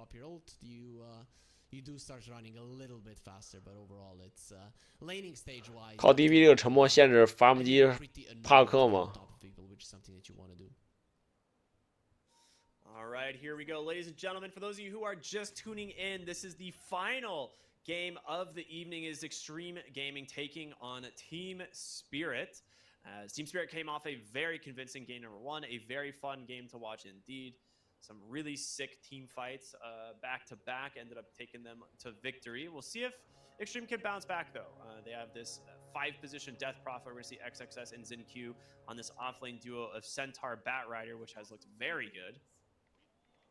drop your ult, you do start running a little bit faster, but overall it's laning stage wise. 靠 DB 这个沉默限制伐木机帕克吗？ All right, here we go, ladies and gentlemen. For those of you who are just tuning in, this is the final game of the evening. Is Extreme Gaming taking on Team Spirit. Team Spirit came off a very convincing game number 1, a very fun game to watch indeed. Some really sick team fights back to back, ended up taking them to victory. We'll see if Extreme can bounce back though. They have this 5-position Death Prophet. We're going to see XXS and XinQ on this offlane duo of Centaur Batrider, which has looked very good.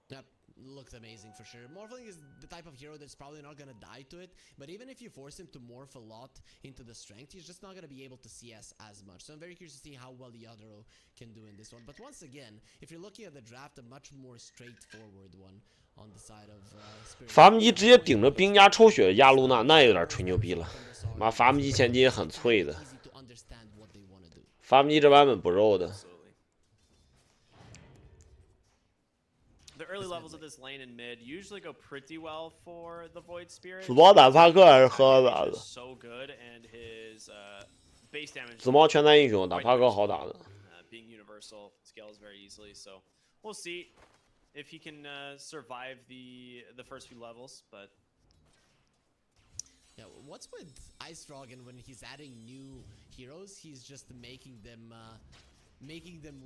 Yep, looks amazing for sure. Morphling is the type of hero that's probably not going to die to it, but even if you force him to morph a lot into the strength, he's just not going to be able to CS as much. So I'm very curious to see how well the Yatoro can do in this one. But once again, if you're looking at the draft, a much more straightforward one on the side of Spirit. 伐木机直接顶着兵家抽血压露娜，那有点吹牛逼了。妈，伐木机前期也很脆的，伐木机这版本不肉的。 The early levels of this lane and mid usually go pretty well for the Void Spirit. 紫猫打帕克还是喝咋的？ So good and his base damage. 紫猫全单英雄打帕克好打的。Being universal scales very easily, so we'll see if he can survive the first few levels. But yeah, what's with Ice Frog, and when he's adding new heroes, he's just making them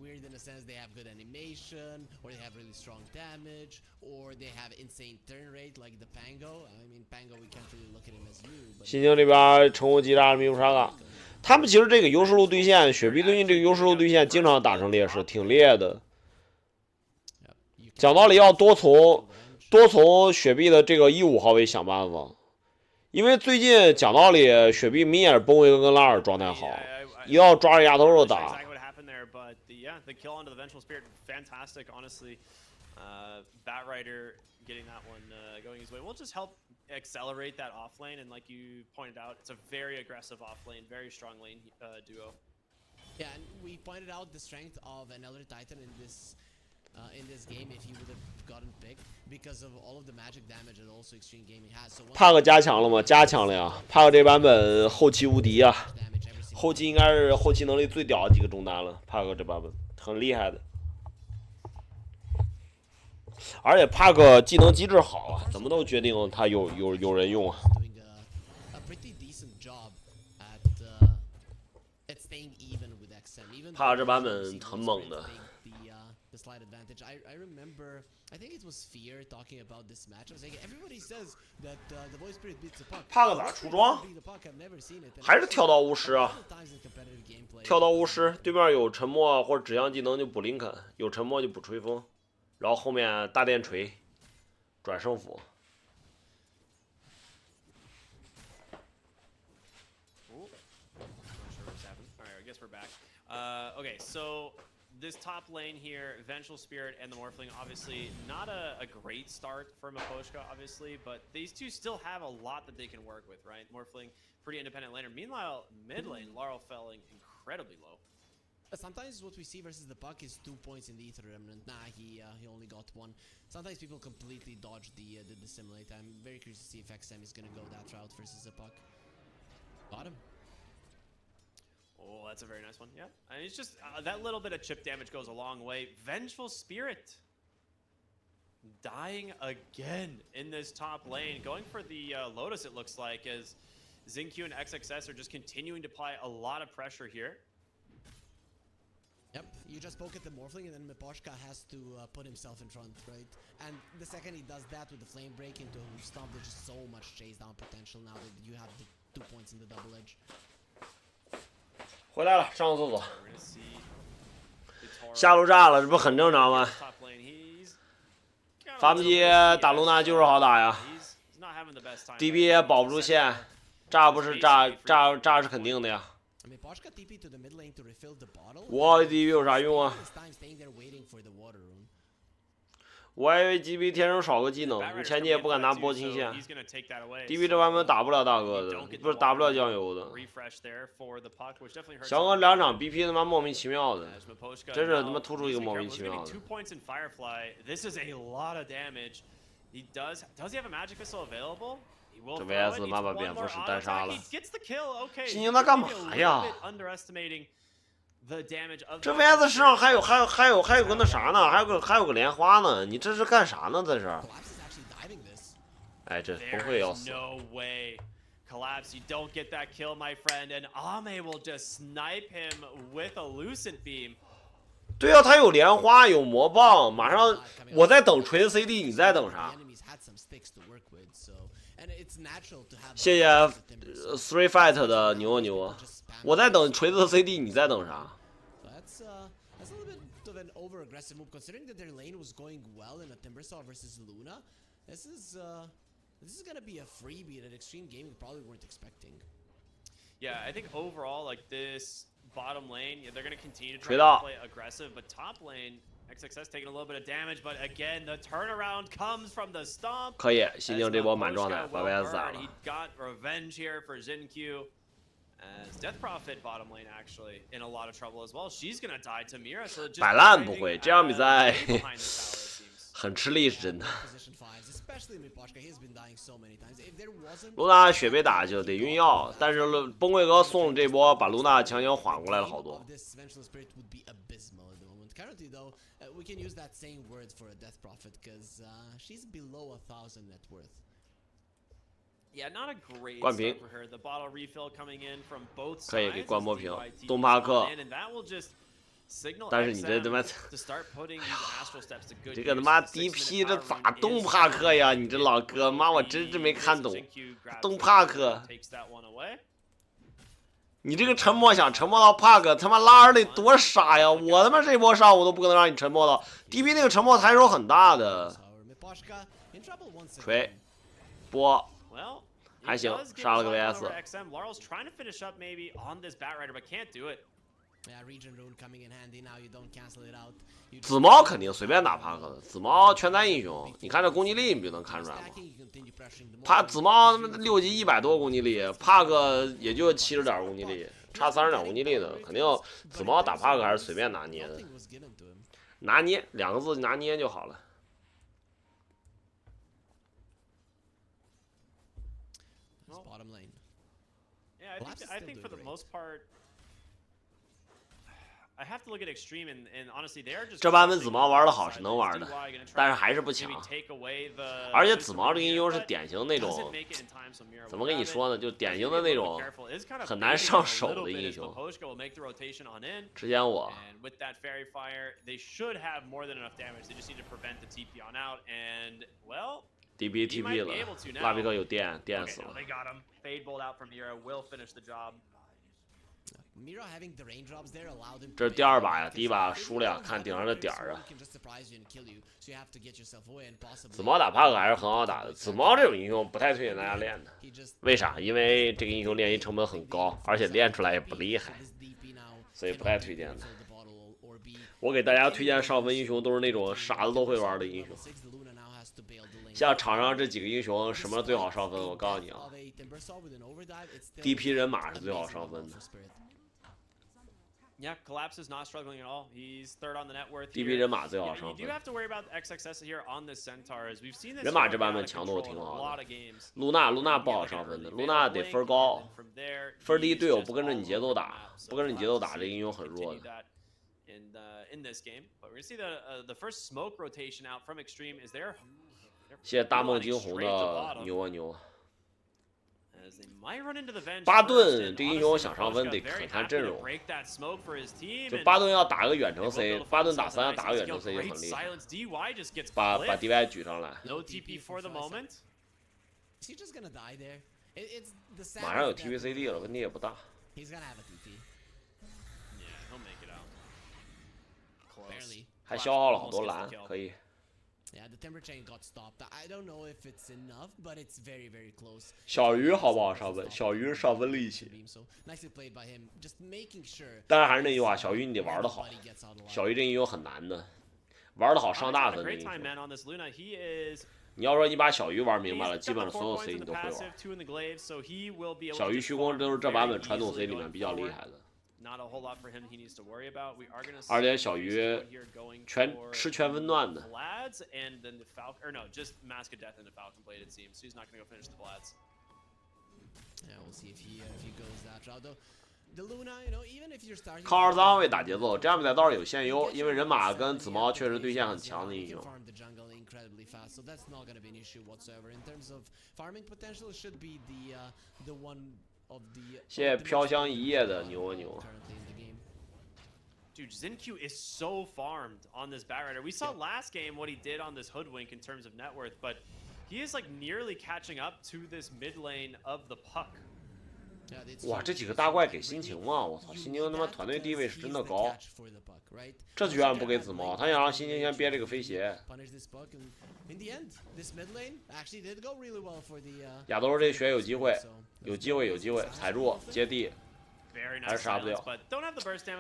weird in a sense. They have good animation, or they have really strong damage, or they have insane turn rate like the Pango. I mean, Pango we can't really look at him as new. 新京这边宠物击杀米乌沙嘎，他们其实这个优势路对线，雪碧最近这个优势路对线经常打成劣势，挺劣的。讲道理要多从雪碧的这个15号位想办法，因为最近讲道理雪碧明显是崩维跟拉尔状态好，要抓着亚头肉打。 But the kill onto the Vengeful Spirit, fantastic, honestly. Batrider getting that one going his way will just help accelerate that off lane, and like you pointed out, it's a very aggressive off lane, very strong lane duo. Yeah, and we pointed out the strength of an Elder Titan in this game if he would have gotten picked because of all of the magic damage that also Extreme Gaming has. So 帕克加强了吗？加强了呀！帕克这版本后期无敌啊！ 后期应该是后期能力最屌的几个中单了，帕克这版本很厉害的，而且帕克技能机制好啊，怎么都决定他有人用啊。帕克这版本很猛的。 I think it was Fear talking about this match. I was like, everybody says that the Void Spirit beats the puck. 帕克咋出装？还是跳到巫师啊？跳到巫师，对面有沉默或者指向技能就补林肯，有沉默就补吹风，然后后面大电锤，转胜负。Okay, so. This top lane here, Vengeful Spirit and the Morphling, obviously not a great start for Miposhka, obviously, but these two still have a lot that they can work with, right? Morphling, pretty independent laner. Meanwhile, mid lane, Laurel falling incredibly low. Sometimes what we see versus the puck is 2 points in the Ether Remnant. Nah, he only got 1. Sometimes people completely dodge the dissimulate. I'm very curious to see if XM is going to go that route versus the puck. Got him. Oh, that's a very nice one. Yeah, and it's just that little bit of chip damage goes a long way. Vengeful Spirit dying again in this top lane, going for the Lotus. It looks like as XinQ and XXS are just continuing to apply a lot of pressure here. Yep, you just poke at the Morphling and then Miposhka has to put himself in front, right? And the second he does that with the Flame Break into Stomp, there's just so much chase down potential now that you have the 2 points in the double edge. 回来了，上个厕所。下路炸了，这不很正常吗？伐木机打露娜就是好打呀 ，DB 也保不住线，炸不是炸是肯定的呀。我 DB 有啥用啊？我还以为 DB 天生少个技能，你前期也不敢拿波清线。DB 这版本打不了大哥的，不是打不了酱油的。小哥2场 BP 他妈莫名其妙的，真是他妈突出一个莫名其妙的。He does he have a magic missile available? He will 这 throw it. VS Needs 妈把 one 蝙蝠 more 是 auto 单杀 attack. 了 He。gets the kill. Okay. 星星他干嘛 Maybe a 呀 little bit underestimating the damage of 这 the VS 身上还有 Spirit. 个那啥呢？还有个莲花呢？你这是干啥呢？这是？ Collapse is actually diving this. 哎，这崩 There 溃要 is 死！ no way. Collapse, you don't get that kill, my friend, and AME will just snipe him with a Lucent Beam. 对啊，他有莲花，有魔棒，马上我在等锤子 CD， 你在等啥？ The enemies had some sticks to work with, so and it's natural to have. 谢谢 Three Fight 的牛啊牛啊！我在等锤子 CD， 你在等啥？ That's a little bit of an over-aggressive move, considering that their lane was going well in a Timbersaw versus Luna. This is gonna be a freebie that Extreme Gaming probably weren't expecting. Yeah, I think overall, like this bottom lane, yeah, they're going to continue to try 锤到 to play aggressive, but top lane, XXS taking a little bit of damage, but again, the turnaround comes from the stomp. 可以，西 As 宁这波满状 Maposhka 态，把 will VS 宰 burn. 了 He。got revenge here for XinQ. As Death Prophet bottom lane actually in a lot of trouble as well. She's going to die to Mira, so just 摆烂不 driving, 会，这场比赛 way behind the tower, it seems. 很吃力是真的。 Position fives, especially Miposhka, he's been dying so many times. If there wasn't 露娜血被打就得晕药，但是崩溃哥送了这波，把露娜强行缓过来了好多 of。this Vengeful Spirit would be abysmal at the moment. Currently, though, we can use that same word for a Death Prophet because she's below 1,000 net worth. Yeah, not a great 冠平 start for her. The bottle refill coming in from both 可以 sides. 给关波平 as DYT 东帕克 on in, and that will just signal 但是你这 XM 他妈 to start putting these astral steps to good 这个他 use. 妈 The 6-minute DP 这 power 咋 rune 东 is 帕克呀？ starting. 你这老哥，妈我 The 真没看懂。 XQ grabs 东 it, 帕克， takes that one away. 你这个沉默想沉默到帕克，他妈拉尔得多傻呀！我他妈这波上我都不可能让你沉默到 DP 那个沉默抬手很大的。 So Miposhka in trouble once 锤 again. 波 Well, 还 he 行 does get 杀了个 shot VS over XM. Laurel's trying to finish up maybe on this Batrider, but can't do it. Yeah, region rune coming in handy now. You don't cancel it out. You 紫猫肯定随便打帕克的，紫猫全单英雄，你看这攻击力你就能看出来吗？ stacking, you continue pressuring the 帕 more. 紫猫他妈6级100多攻击力，帕克也就70点攻击力，差30点攻击力呢，肯定紫猫打帕克还是随便拿捏的， Nothing was given to him. 拿捏2个字拿捏就好了。 It's bottom lane. Yeah, Collapse is I still think doing for the great. most part, I have to look at Extreme and honestly, they are just. 这版本紫猫玩的好是能玩的，但是还是不强。 而且紫猫这个英雄是典型那种，怎么跟你说呢？就典型的那种很难上手的英雄。之前我 And with that fairy fire, they should have more than enough damage. They just need to prevent the TP on out. And well, DB TP 了，拉比克有电死 okay, now 了。 they got him. Fade bolt out from Mira will finish the job. Mira having the raindrops there allowed him. 这是第2把呀，第1把输了，看顶上的点儿啊。 Can just surprise you and kill you, so you have to get yourself away and possibly. 紫猫打帕克还是很好打的，紫猫这种英雄不太推荐大家练的。 He just 为啥？因为这个英雄练习成本很高，而且练出来也不厉害， this DP now 所以不太推荐的。 fill the bottle or be 我给大家推荐上分英雄都是那种啥子都会玩的英雄。 6. The Luna now has to bail the lane. 像场上这几个英雄，什么最好上分？我告诉你啊 Of a Timbersaw with an overdrive, it's still ，DP 人马是最好上分的 for。Spirit. Yeah, Collapse is not struggling at all. He's third on the net worth. DP here. 人马最好 You 上 do 分。 have to worry about the XXS here on this Centaur as we've seen this. 人马 hero 这版 get 本 out of 强度 control 挺 in a 好 lot 的 of。games. 露娜不好上分的，露娜得分高， From there, 分低 he's 队友 just 不跟着 all 你节奏 over the 打 map. So 不跟着你节奏 we'll 打， have to 这 see 英雄很弱 continue 的。 that in this game. But we're gonna see the first smoke rotation out from Extreme is there. 谢谢大梦惊红的牛啊牛啊！ As they might run into the Venge 巴 first, 顿 and 这英雄 honestly, 想上分 Maposhka 得 very 看看 happy 阵 to 容， break that smoke for his team, 就 and 巴顿要打个远 they 程 will be C， able to 巴 find 顿打 themselves 3 a 要打个 nice 远程 kill. C 就 Great 很厉害， silence. DY just gets 把 clipped. DY 举上来， No TP for the moment. Is he just gonna die there? It's the sad 马上有 that TVCD 了，问题也不大。 he's gonna have a TP. Yeah, he'll make it out. Close. Barely. 还消耗了好 Almost 多 gets 蓝 the，kill. 可以。 Yeah, the timber chain got stopped. I don't know if it's enough, but it's very, very close. 小鱼好不好上分？小鱼上分利器， So nicely played by him, just making sure. 但是还是那句话，小鱼你得玩的好。 everybody gets out alive. 小鱼这英雄很难的，玩的好上大 Honestly, 分 a 的 great 英 time 雄。 man on this Luna. He is. 你要说你把小鱼玩明白 He's 了，基 got 本 the 上 4所有 points C in 你 the 都会玩。 passive, 2 in the glaive, so he will be able 小 to 鱼 just 虚空 farm 都是这版 very 本传统 C easily 里面 going 比较厉 forward. 害的。Not a whole lot for him he needs to worry about. We are gonna 2点小鱼全温暖的。 Vlads and then the Falcon, or no, just Mask of Death and the Falcon Blade it seems. So he's not gonna go finish the Vlads. Yeah, we'll see if he goes that route though. The Luna, you know, even if you're starting 靠二三位打节奏，这样比赛倒是有现优，因为人马跟紫猫确实对线很强的英雄。 incredibly fast, so that's not going to be an issue whatsoever. In terms of farming potential, should be the one of the. 谢谢飘香一夜的牛啊牛。 Dude, Xinq is so farmed on this Batrider. We saw last game what he did on this Hoodwink in terms of net worth, but he is like nearly catching up to this mid lane of the Puck. 哇，这几个大怪给心情吗？我操，心情他妈团队地位是真的高。这居然不给紫猫，他想让心情先憋这个飞鞋。亚多这血有机会，有机会，踩住接地。 还是杀不掉。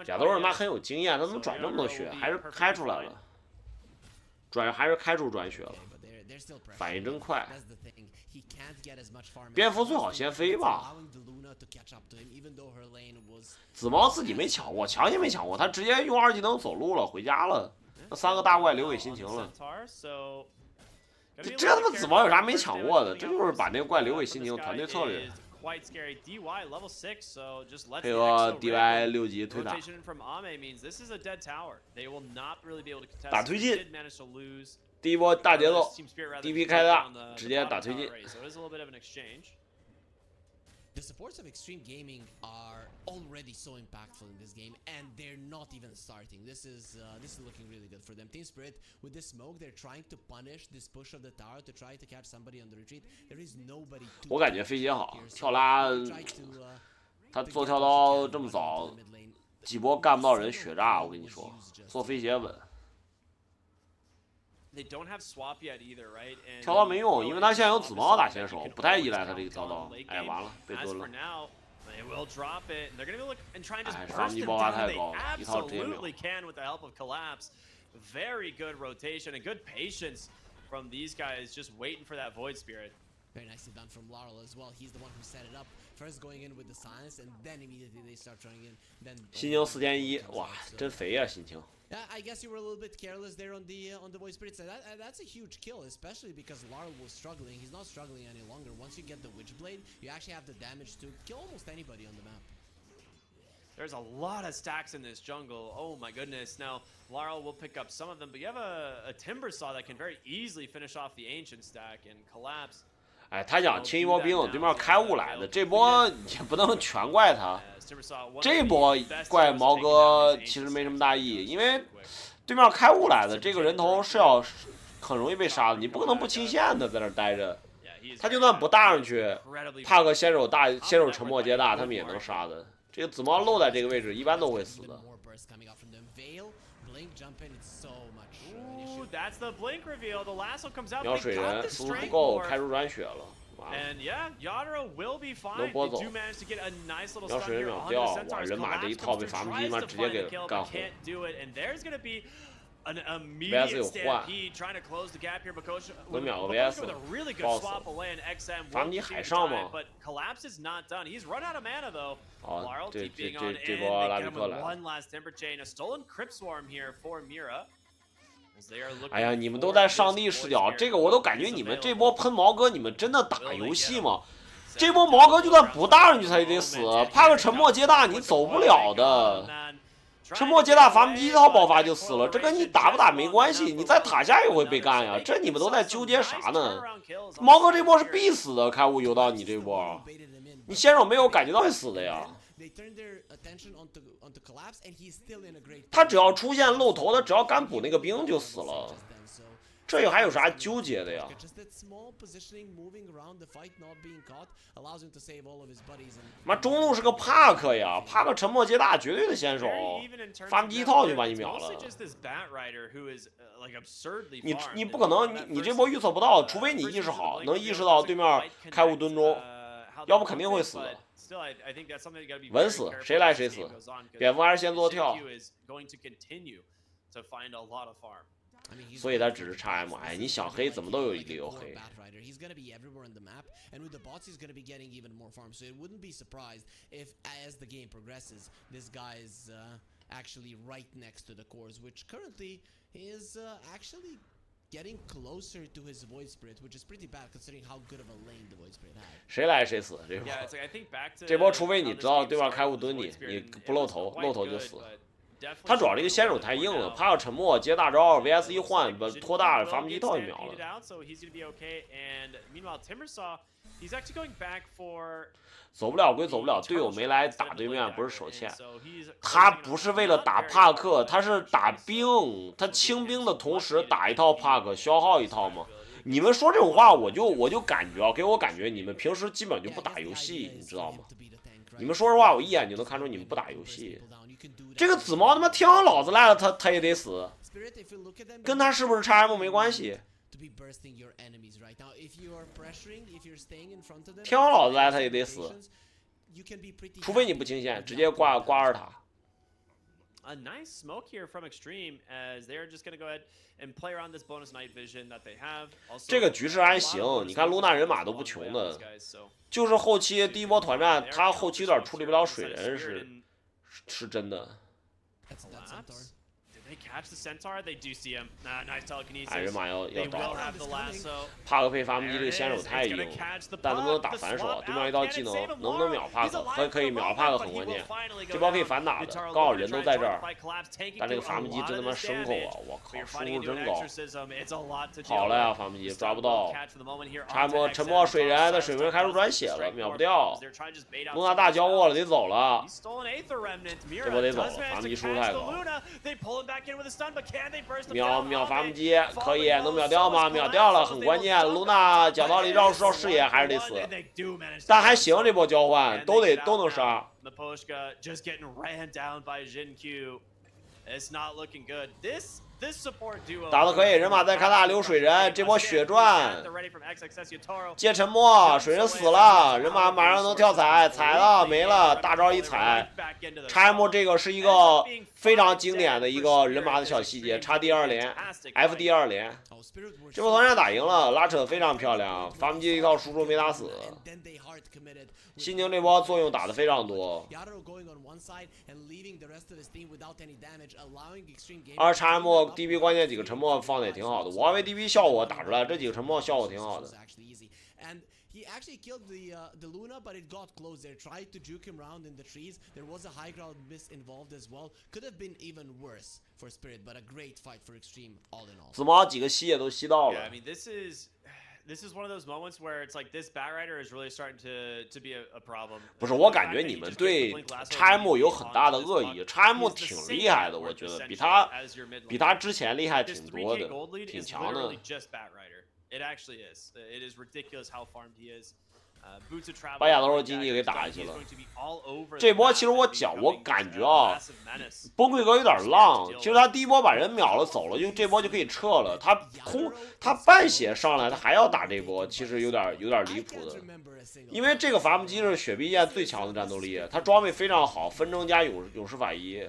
亚多他妈很有经验，他怎么转这么多血？还是开出来了，还是开出转血了，反应真快。蝙蝠最好先飞吧。紫猫自己没抢过，抢也没抢过，他直接用2技能走路了，回家了。那3个大怪留给心情了。这他妈紫猫有啥没抢过的？这就是把那个怪留给心情，团队策略。 Quite scary. DY level 6, so just let 配合 DY 6级推打。 Rotation from AME means this is a dead tower. They will not really be able to contest. 打推进。 Did manage to lose. 第一波大节奏 ，DP 开大，直接打推进。 So it is a little bit of an exchange. The supports of Extreme Gaming are already so impactful in this game, and they're not even starting. This is looking really good for them. Team Spirit with this smoke, they're trying to punish this push of the tower to try to catch somebody on the retreat. There is nobody. 我感觉飞鞋好，跳拉，他做跳刀这么早，几波干不到人血炸，我跟你说，做飞鞋稳。 They don't have swap yet either, right? 跳刀没用，因为他现在有紫猫打先手，不太依赖他这个跳刀。哎，完了，被蹲了。 They will drop it. They're gonna be look and try and just 哎， burst 防 them 击爆发 down. 太 They 高，一套直接秒。 absolutely can with the help of Collapse. Very good rotation and good patience from these guys, just waiting for that Void Spirit. Very nicely done from Laurel as well. He's the one who set it up. First going in with the silence, and then immediately they start trying in. Then 心情4.1，哇，真肥呀，心情。 Yeah, I guess you were a little bit careless there on the Void Spirit side. That's a huge kill, especially because Laurel was struggling. He's not struggling any longer. Once you get the Witchblade, you actually have the damage to kill almost anybody on the map. There's a lot of stacks in this jungle. Oh my goodness. Now, Laurel will pick up some of them, but you have a Timber Saw that can very easily finish off the Ancient stack and Collapse. 哎，他想清一波兵，对面开雾来的，这波也不能全怪他。这波怪毛哥其实没什么大意义，因为对面开雾来的，这个人头是要很容易被杀的，你不可能不清线的在那待着。他就算不搭上去，怕个先手沉默接大，他们也能杀的。这个紫猫露在这个位置，一般都会死的。 That's the blink reveal. The lasso comes out. 秒水人输出不够，开出转血了。 And yeah, Yatoro will be fine. They do manage to get a nice little stun here on the Centaurs. Collapse comes through, tries to find the kill, but can't do it. And there's gonna be an immediate stampede trying to close the gap here. Bakocha with a really good swap away, and XM will continue to try, but Collapse is not done. He's run out of mana though. Laurel keeping on in. They get him with one last Timber Chain. A stolen Crypt Swarm here for Mira. 哎呀，你们都在上帝视角，这个我都感觉你们这波喷毛哥，你们真的打游戏吗？这波毛哥就算不搭上去，他也得死，怕个沉默接大你走不了的。沉默接大，伐木机一套爆发就死了，这跟你打不打没关系，你在塔下也会被干呀。这你们都在纠结啥呢？毛哥这波是必死的，开悟游到你这波，你先手没有感觉到会死的呀。 他只要出现露头，他只要敢补那个兵就死了，这还有啥纠结的呀？妈，中路是个帕克呀，帕克沉默接大绝对的先手，发一套就把你秒了。你不可能，你这波预测不到，除非你意识好，能意识到对面开悟蹲中，要不肯定会死的。 稳死，谁来谁死。蝙蝠还是先做跳。所以他只是叉 M。哎，你想黑怎么都有一理由黑。He's gonna be everywhere in the map, and with the bots, he's gonna be getting even more farm. So it wouldn't be surprised if, as the game progresses, this guy is actually right next to the cores, which currently is actually getting closer to his Void Spirit, which is pretty bad considering how good of a lane the Void Spirit had. 谁来谁死这波。Yeah, it's like I think back to 这波除非你 how this 知道 game 对面 started 开户 with 蹲 Void 你， Spirit, 你 and 不 it 露 was 头， quite 露头就 good, 死。 but definitely 他主要这个 showing 先 a 手 little 太 bit 硬 more 了， now. 怕要沉默接大招 VS 一换， Looks 把 like 拖大 Jinky 伐木 will 机 get 套就秒 stampeded 了。 out, so he's gonna be okay. And meanwhile, Timbersaw, he's actually going back for 走不了归走不了，队友没来打对面不是手欠。他不是为了打帕克，他是打兵，他清兵的同时打一套帕克，消耗一套嘛。你们说这种话，我就感觉啊，给我感觉你们平时基本就不打游戏，你知道吗？你们说实话，我一眼就能看出你们不打游戏。这个紫猫他妈听老子来了，他也得死，跟他是不是叉 M 没关系。听我老子来他也得死，除非你不清线，直接挂二塔。A nice smoke here from Extreme as they are just going to go ahead and play around this bonus night vision that they have. 这个局势还行，你看露娜人马都不穷的，就是后期第一波团战，他后期有点处理不了水人是真的。They catch the centaur. They do see him. Nice telekinesis. 哎，人马要 They 打 will 了。 have the lasso. 帕克配伐木机这个先手太硬了，但能不能打反手？对面一道技能能不能秒帕克？可以秒帕克很关键。这波可以反打的，刚好人都在这儿。但这个伐木机真他妈牲口啊！我靠，输入真高。好了呀，伐木机抓不到。沉默水人的水门开始转血了，秒不掉。露娜大交过了，得走了。这波得走了，伐木机输出太高。秒伐木机可以，能秒掉吗？秒掉了，很关键。露娜讲道理绕视野还是得死，但还行，这波交换都能杀。打得可以，人马在看大流水人，这波血赚。接沉默，水人死了，人马马上能跳踩，踩了没了，大招一踩。叉 M 这个是一个非常经典的一个人马的小细节，插第二连 ，F 第二连。这波团战打赢了，拉扯得非常漂亮，伐木机一套输出没打死。心情这波作用打得非常多。而叉 M DB 关键几个沉默放的也挺好的，我认为 DB 效果打出来，这几个沉默效果挺好的。He actually killed the Luna, but it got close there. Tried to juke him around in the trees. There was a high ground miss involved as well. Could have been even worse for Spirit, but a great fight for Extreme all in all. 紫猫几个吸也都吸到了。Yeah, I mean, this is one of those moments where it's like this Bat Rider is really starting to be a problem. 不是，我感觉你们对叉 M 有很大的恶意。叉 M 挺厉害的，我觉得比他之前厉害挺多的，挺强的。It actually is. It is ridiculous how farmed he is. Boots of travel. 把亚当罗经济给打下去了。这波其实我感觉啊，崩溃哥有点浪。其实他第一波把人秒了走了，就这波就可以撤了。他半血上来，他还要打这波，其实有点离谱的。因为这个伐木机是雪碧剑最强的战斗力，他装备非常好，纷争加勇士法医。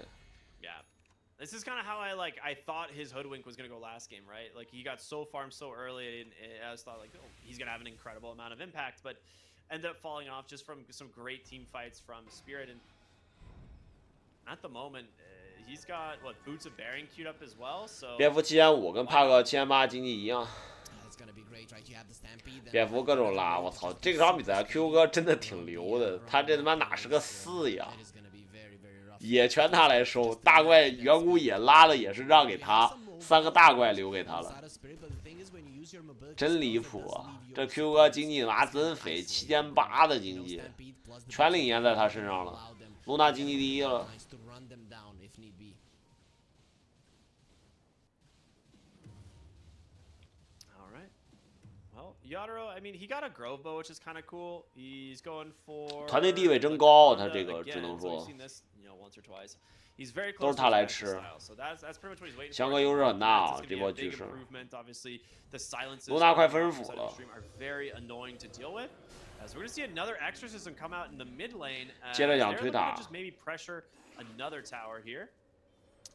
This is kind of how I thought his Hoodwink was going to go last game, right? Like, he got so farmed so early, and I was thought, like, oh, he's going to have an incredible amount of impact, but ended up falling off just from some great team fights from Spirit. And at the moment, he's got, Boots of Bearing queued up as well, so... 蝙蝠7500跟帕克7800经济一样。蝙蝠各种拉，我操！这场比赛 Q 哥真的挺牛的，他这他妈哪是个4呀？也全他来收，大怪远古也拉的也是让给他，3个大怪留给他了，真离谱啊！这 Q 哥经济拿真肥，7800的经济，全领先在他身上了。露娜经济第一了。Yatoro, I mean, he got a Grove Bow, which is kind of cool. He's going for 团队地位真高，他这个只能说。都是他来吃，强哥优势很大啊！这波局势，露娜快分人府了。接着想推塔。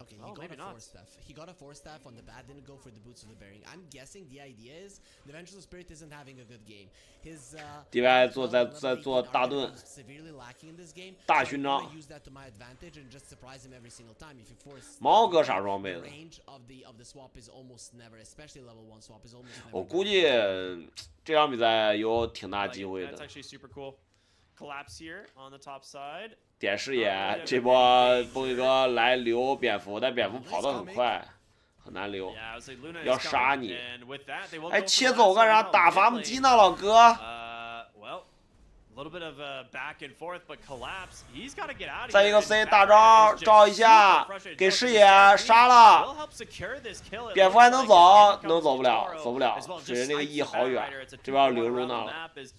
Okay, he Oh, got maybe a not. 4-staff. He got a 4-staff on the bat, didn't go for the boots of the bearing. I'm guessing the idea is the Vengeful Spirit isn't having a good game. His DY level 12 在 and level 做 18 大 are 盾 gonna be severely lacking in this game. 大 So 勋 I'm 章 gonna use that to my advantage and just surprise him every single time. If you force 毛哥啥装备 the 的？ range of the swap is almost never, especially level 1 swap is almost never. 我估计这场比赛有挺大 Like 机 it. 会 That's 的。 actually super cool. Collapse here on the top side. 点视野这波崩一哥来留蝙蝠，但蝙蝠跑得很快，很难留。 Yeah, I was like, Luna 要 is 杀 coming, 你！ and with that, they will 哎， go for 切 the 走 last 干啥？ one. 打 Mid 伐木 lane. 机呢，老哥？ Well, a little bit of a back and forth, but collapse. He's got to get out of here. 再一个 and C Back 大 Rider 招 is just 照一下 super frustrated. 给 Does 视 the 野 Scarlet 杀 will 了。 help secure this kill. It 蝙蝠 looks 还能 like 走 as in 能 comes 走不了 Yatoro 走不了 as well. 水人 Just 那个 snipes 翼 the 好 Back 远 Rider. It's a 这边要 2-for-1 留 around the Luna了 map as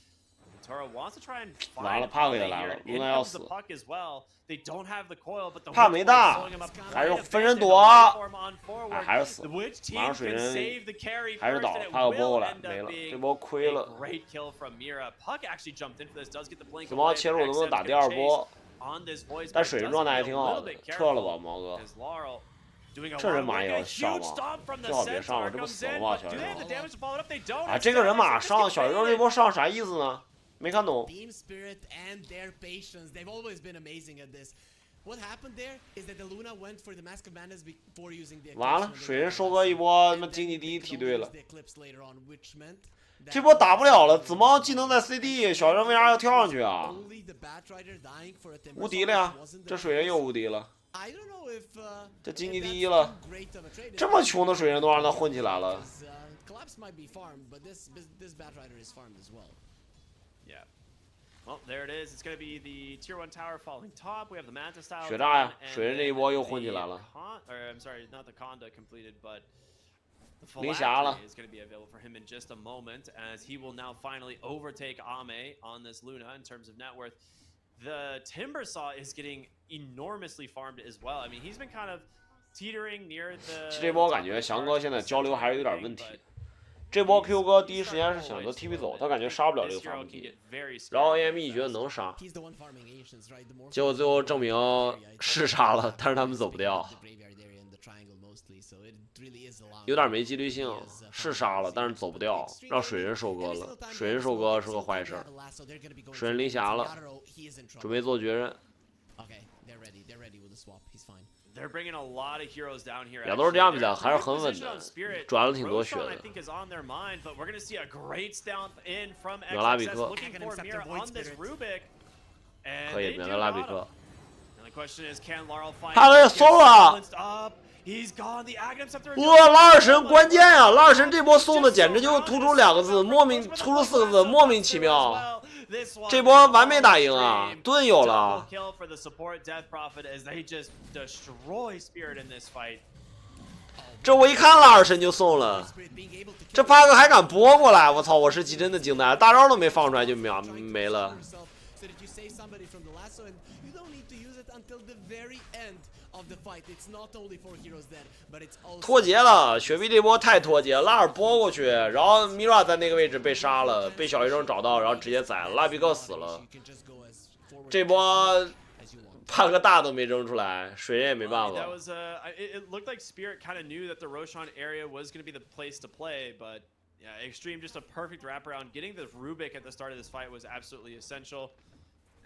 Yatoro wants to try and 完了 find 帕克也 Ame 来 here. 了 In ，Luna 要 comes 死 the。puck as well. They don't have the coil, but the 帕 Witch 没 Boy 大 slowing him up 还是 right 分人 abandoned. 躲 Wait for him on 哎 forward. 还是死 The Witch 马上 team 水 can 人 save the carry 还是 first, 倒 and it 帕克拨过 will 来 end 没 up 了，这 being 波亏 a 了。 great kill from Mira. Puck actually jumped in for this, does get the blink 紫毛 away. 切入能不能 XM's 打第 gonna 二 chase 波？ on this voice, 但 but 水 does 人状态 be 还 a 挺好 little 的 bit，撤了 careful 吧，毛哥。 as Laurel doing a 这人 lot of 马 work 也 and 要 a 上 huge 吗？ stomp from the 最好别上了， Centaur 这不 comes 死了 in, 吗？ but 小 do 野 they have the 龙。 damage to follow it up? They don't. 啊，这个人马上，小野龙这波 Instead, 上啥意思呢？没看懂。 Team spirit and their patience. They've always been amazing at this. What happened there is that the Luna went for the Mask of Madness before using the 完了， Eclipse 水人收割一波，他妈经济第一梯队了。 the Eclipse later on, which meant 这波打不了了，紫猫技能在 CD， 小人为啥要跳上去啊？ only the Bat Rider dying for a timber 无敌了呀 sword wasn't！the 这水人 case. 又无敌了， I don't know if 这经济 if 第一 that's 了 too great of a trade. 这么穷的水人都让他混起来了。 Because, Collapse might be farmed, but this Bat Rider is farmed as well. Yeah. Well, there it is. It's going to be the tier 1 tower falling top. We have the Manta style. 血炸呀 and 水人这一 then 波又混起来 the 了 or I'm sorry, not the Conda completed, but the 零霞了 Phylactery is going to be available for him in just a moment as he will now finally overtake Ame on this Luna in terms of net worth. The Timber Saw is getting enormously farmed as well. I mean, he's been kind of teetering near the 其实这波我感觉翔哥现在交流还是有点问题。这波 Q 哥第一时间是想着 TP 走，他感觉杀不了这个伐木机。然后 AME 觉得能杀， He's the one farming ancients, right? The more 结果最后证明是杀了，但是他们走不掉， the graveyard area and the triangle mostly, so it really is allowing 有点没纪律性，是杀了，但是走不掉，让水人收割了。水人收割是个坏事儿。水人离匣了，准备做决刃。 Okay, they're ready with the swap. He's fine. They're bringing a lot of heroes down here. 亚洲这场比 actually. 赛还是 They're 很稳 positioned 的 on Spirit. 转了挺多血 Roshan, I 的。 think is on their mind, but we're going to see a great stomp in from 秒拉比 XXS 克 looking for Mira on this Rubik. And 可以 they 秒 do 掉拉比 got 克 him.。And the question is, can Laurel find 他给 him? 收 Gets 了 silenced up. He's gone. The Aghanim Scepter is 哇，拉尔神关键呀！拉尔神这波送的简直就突出2个字，莫名突出4个字，莫名其妙。这波完美打赢啊，盾有了。 Kill for the support Death Prophet as they just destroy Spirit in this fight. 这我一看拉尔神就送了，这帕克还敢拨过来，我操！我是真的惊呆了，大招都没放出来就秒没了。 So that you save somebody from the lasso and you don't need to use it until the very end of the fight. It's not only 4 heroes dead, but it's also 脱节了，雪碧这波太脱节，拉尔拨过去，然后米拉在那个位置被杀了，被小医生找到，然后直接宰了，拉比克死了。 you can just go as forward 这波 as you want. 帕克大都没扔出来，水人也没办 That 法。 was it looked like Spirit kind of knew that the Roshan area was going to be the place to play, but yeah, Extreme just a perfect wraparound. Getting the Rubik at the start of this fight was absolutely essential.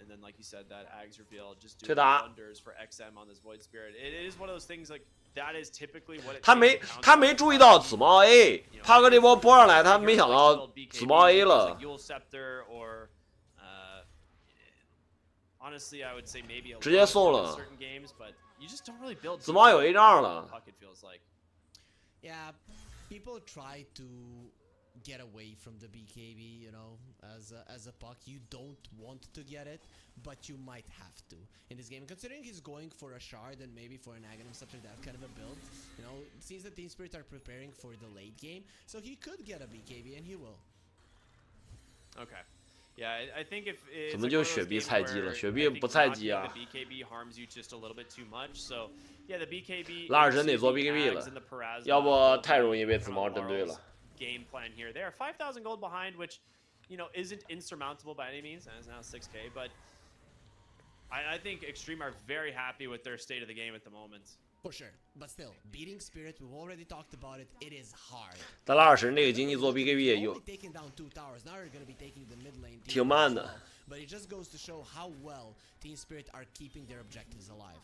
And then, like you said, that Ags reveal just doing 推打 wonders for XM on this Void Spirit. It is one of those things like that is typically what it 他 takes 没 to counter 他没注意到紫猫 A， 帕克这波拨上来，他没想到紫猫 A 了。 Yule Scepter or honestly, I would say maybe a 直接 little 送 bit 了 in certain games, but you just don't really build 紫猫有 A 仗了。 puck, it feels like. Yeah, people try to get away from the BKB, you know, as a puck. You don't want to get it, but you might have to in this game. Considering he's going for a shard and maybe for an Aghanim Scepter, that kind of a build, you know, it seems that Team Spirit are preparing for the late game, so he could get a BKB and he will. Okay. Yeah, I think if it's 怎么 like 就 one of those 雪碧 games 菜鸡了？ where 雪 I 碧 think 不菜 not 鸡 getting 啊 the BKB harms you just a little bit too much. So yeah, the BKB. 拉尔神得做 the BKB Ags 了 and the Plasma 要不 will 太 be 容易被紫 kind 猫 of 针对 Laurel's 了。 Game plan here. They are 5,000 gold behind, which you know isn't insurmountable by any means, and it's now 6K. But I think Extreme are very happy with their state of the game at the moment. For sure, but still, beating Spirit, we've already talked about it. It is hard. 但拉尔什这个经济做 BKB 有 Only taking down 2 towers. Now you're gonna be taking the mid lane. 挺慢的。 But it just goes to show how well Team Spirit are keeping their objectives alive.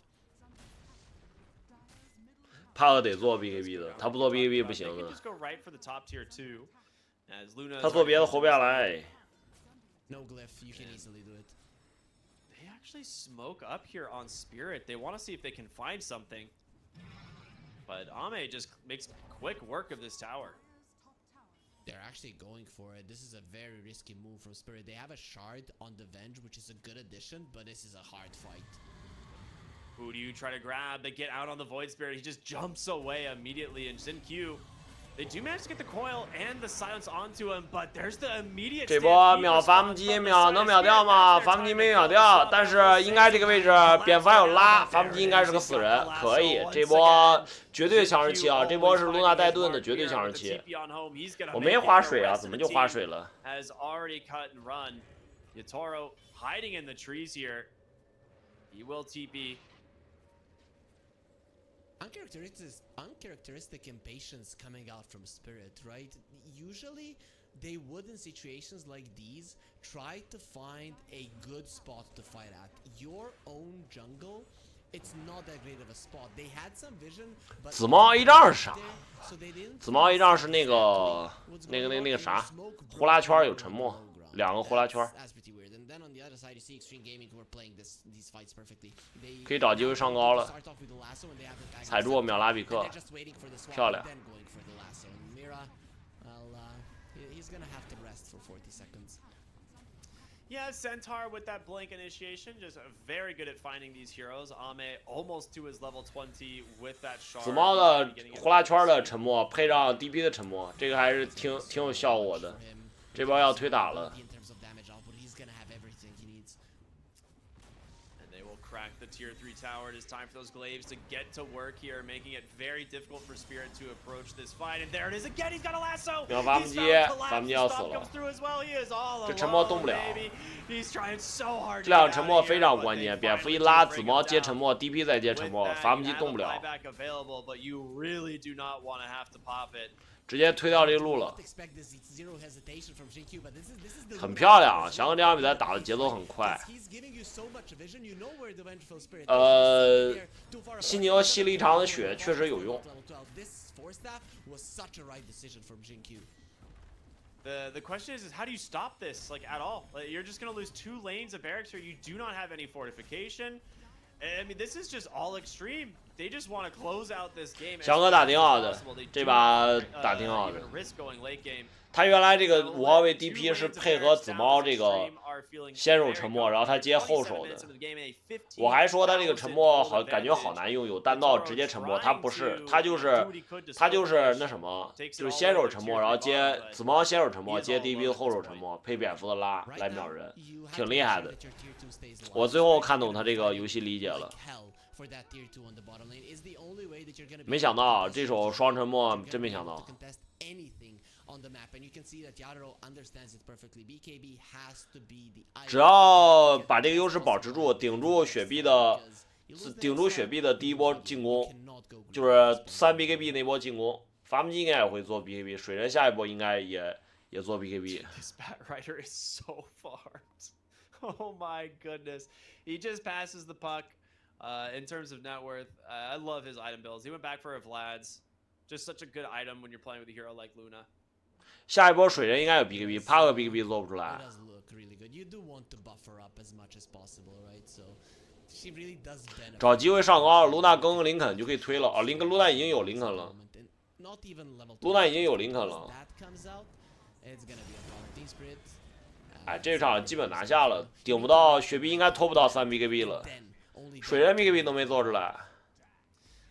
帕克得做 BKB 的，他不做 BKB 不行的。 Just go right for the top tier 2. As Luna 他做别的活不下来。 No glyph, you can easily do it. They actually smoke up here on Spirit. They want to see if they can find something. But AME just makes quick work of this tower. They're actually going for it. This is a very risky move from Spirit. They have a shard on the Venge, which is a good addition, but this is a hard fight. Who do you try to grab? They get out on the Void Spirit. He just jumps away immediately. And XinQ, they do manage to get the coil and the silence onto him, but there's the immediate 这波秒伐木机能秒掉吗？伐木机没秒掉，但是应该这个位置蝙蝠还有拉，伐木机应该是个死人，可以。这波绝对强势期啊！这波是露娜带盾的绝对强势期。我没划水啊，怎么就划水了 ？Has already cut and run. Yatoro hiding in the trees here. He will TP. Uncharacteristic impatience coming out from Spirit, right? Usually, they would in situations like these try to find a good spot to fight at. Your own jungle, it's not that great of a spot. They had some vision, but 紫猫 A 仗是啥？紫猫 A 仗是那个啥，呼啦圈有沉默，2个呼啦圈。 可以找机会上高了，踩住秒拉比克，漂亮。Yeah, Centaur with that blink initiation, just very good at finding these heroes. AME almost to his level 20 with that shard. 紫猫的呼啦圈的沉默配上 DP 的沉默，这个还是挺有效果的。这波要推打了。 Crack the tier 3 tower. It is time for those glaives to get to work here, making it very difficult for Spirit to approach this fight. And there it is again. He's got a lasso. 秒伐木机，伐木机要死了。这沉默动不了。这两个沉默非常关键，蝙蝠一拉，紫猫接沉默 ，DP 再接沉默，伐木机动不了。 直接推掉这个路了，很漂亮啊！翔哥这场比赛打的节奏很快。犀牛吸了一场的血，确实有用。The question is how do you stop this like at all? Like, you're just gonna lose 2 lanes of barracks here. You do not have any fortification. I mean, this is just all extreme. They just want to close out this game. 翔哥打挺好的，这把打挺好的。他原来这个5号位 DP 是配合紫猫这个先手沉默，然后他接后手的。我还说他这个沉默好，感觉好难用，有弹道直接沉默，他不是，他就是那什么，就是先手沉默，然后接紫猫先手沉默，接 DP 的后手沉默，配蝙蝠的拉来秒人，挺厉害的。我最后看懂他这个游戏理解了。 没想到这手双沉默，真没想到。只要把这个优势保持住，顶住雪碧的第一波进攻，就是3 BKB 那波进攻，伐木机应该也会做 BKB， 水人下一波应该也做 BKB。This Bat Rider is so farmed. Oh my goodness, he just passes the puck. In terms of net worth, I love his item builds. He went back for a Vlad's. Just such a good item when you're playing with a hero like Luna. 下一波水人应该有 BKB， 帕克 BKB 做不出来。找机会上高，卢娜更林肯就可以推了。哦，卢娜已经有林肯了。卢娜已经有林肯了。哎，这场基本拿下了，顶不到雪碧应该拖不到3 BKB 了。 水人 BKB 都没做出来。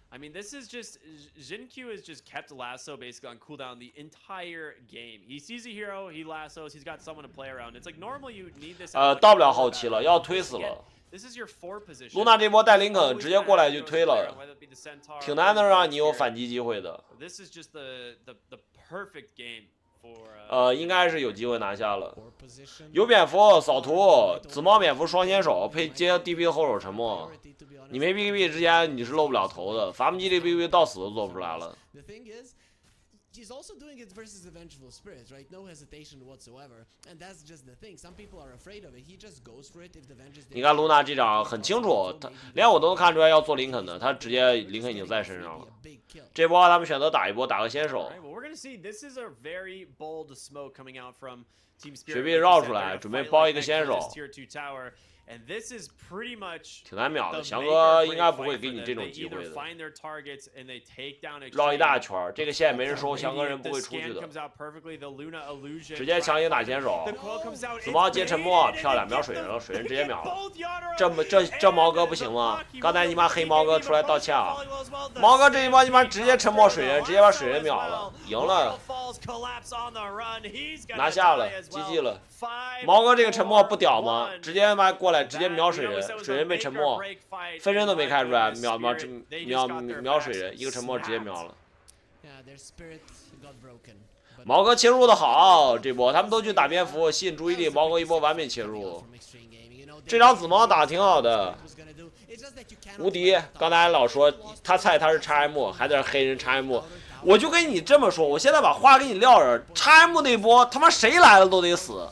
I mean, this is just XinQ has just kept lasso basically on cooldown the entire game. He sees a hero, he lassos, he's got someone to play around. It's like normally you need this. 到不了后期了，要推死了。This is your 4 position. 露娜这波带林肯直接过来就推了，挺难能让你有反击机会的。This is just the perfect game 应该是有机会拿下了。有蝙蝠扫图，紫猫蝙蝠双先手配接 DP 的后手沉默。你没 BKB 之前你是露不了头的，伐木机这 BKB 到死都做不出来了。He's also doing it versus the Vengeful Spirits, right? No hesitation whatsoever. And that's just the thing. Some people are afraid of it. He just goes for it if the Vengeance... 你看露娜这场很清楚，他连我都能看出来要做林肯的，他直接林肯已经在身上了。这波他们选择打一波，打个先手。雪碧绕出来，准备包一个先手。挺难秒的，翔哥应该不会给你这种机会的。绕一大圈，这个线没人收，翔哥人不会出去的。直接强行打先手，紫猫接沉默，漂亮，秒水人了，水人直接秒了。这毛哥不行吗？刚才你妈黑毛哥出来道歉啊！毛哥这一波你妈直接沉默水人，直接把水人秒了，赢了，拿下了， GG 了。毛哥这个沉默不屌吗？直接妈过来，直接秒水人，水人被沉默，分身都没开出来，秒水人，一个沉默直接秒了。毛哥切入的好，这波他们都去打蝙蝠，吸引注意力，毛哥一波完美切入。这场紫猫打得挺好的，无敌。刚才老说他猜他是 XM， 还在这黑人 XM。 我就跟你这么说，我现在把话给你撂这儿，XM那波他妈谁来了都得死。